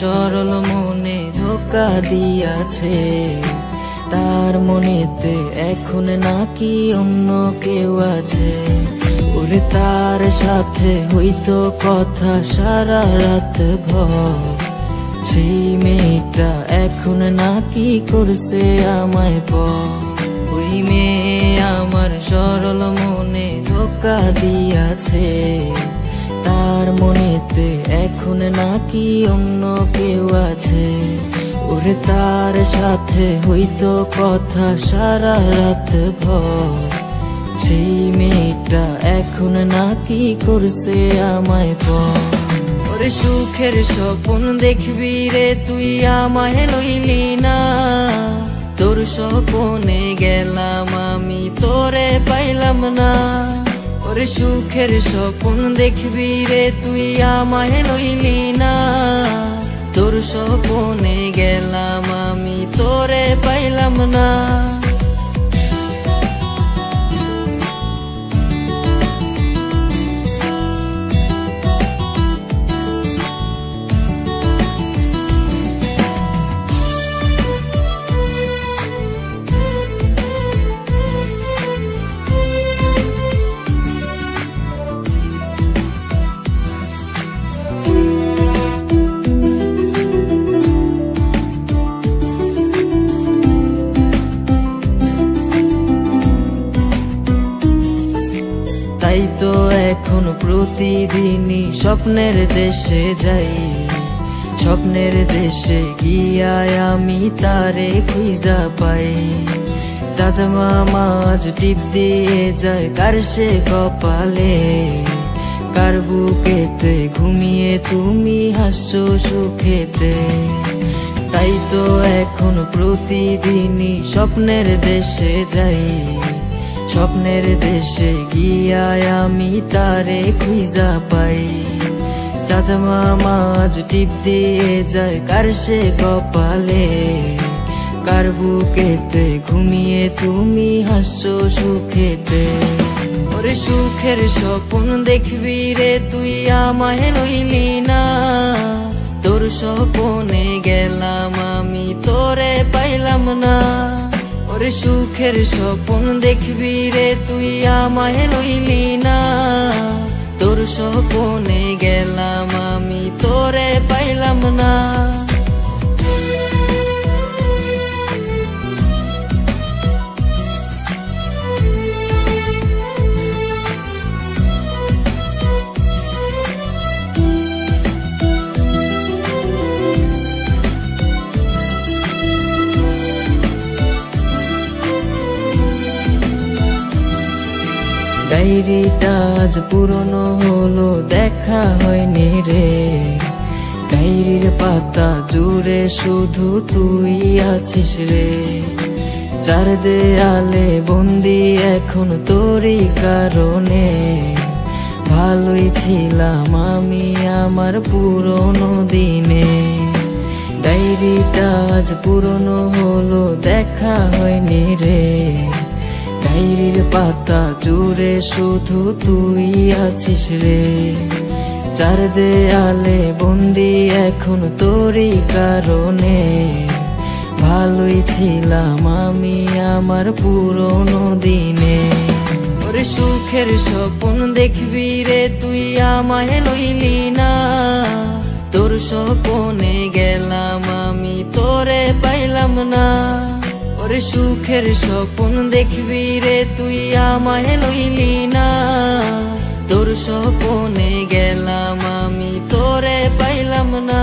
সরল মনে ধোকা দিয়াছে। তার মনেতে এখন নাকি অন্য কেউ আছে। ওরে তার সাথে হইতো কথা সারা রাত ভর, সেই মেয়েটা এখন নাকি করছে আমায় পর। ওই মেয়ে আমার সরল মনে ধোকা দিয়াছে। তার মনেতে এখন নাকি অন্য কেউ আছে। ওরে তার সাথে হইতো কথা সারা রাত ভর, সেই মেয়েটা এখন নাকি করছে আমায় পর। ওরে সুখের স্বপ্ন দেখবি রে তুই আমায় লইলি না, তোর স্বপ্নে গেলাম আমি তোরে পাইলাম না। ওরে সুখের স্বপ্ন দেখবি রে তুই আমায় লইলি না, তোর স্বপ্নে গেলাম আমি তোরে পাইলাম না। তাই তো এখন প্রতিদিনই স্বপ্নের দেশে যাই। স্বপ্নের দেশে গিয়ায় আমি তারে খুঁজা পাই। চাঁদ মামা আজ টিপ দিয়ে যায় কার সে কপালে, কার বুকেতে ঘুমিয়ে তুমি হাসছো সুখেতে। তাই তো এখন প্রতিদিনই স্বপ্নের দেশে যাই। স্বপ্নের দেশে গিয়ায় আমি তারে খুঁজা পাই। চাঁদ মামা আজ টিপ দিয়ে যায় কার সে কপালে, কার বুকেতে ঘুমিয়ে তুমি হাসছো সুখেতে। ওরে সুখের স্বপ্ন দেখবি রে তুই আমায় লইলি না, তোর স্বপ্নে গেলাম আমি তোরে পাইলাম না। ওরে সুখের স্বপ্ন দেখবি রে তুই আমায় লইলি না, তোর স্বপ্নে গেলাম আমি তোরে পাইলাম না। ডায়েরিটা আজ পুরনো হলো দেখা হয়নি রে। ডায়েরির পাতা জুড়ে শুধু তুই আছিস রে। চার দেয়ালে বন্দি এখন তোরই কারণে। ভালোই ছিলাম আমি আমার পুরনো দিনে। ডায়েরিটা আজ পুরনো হলো দেখা হয়নি রে। ডায়েরির পাতা জুড়ে শুধু তুই আছিস রে। চার দেয়ালে বন্দি এখন তোরই কারণে। ভালোই ছিলাম আমি আমার পুরনো দিনে। ওরে সুখের স্বপ্ন দেখবি রে তুই আমায় লইলি না, তোর স্বপ্নে গেলাম আমি তোরে পাইলাম না। ওরে সুখের স্বপ্ন দেখবি রে তুই আমায় লইলি না, তোর স্বপ্নে গেলাম আমি তোরে পাইলাম না।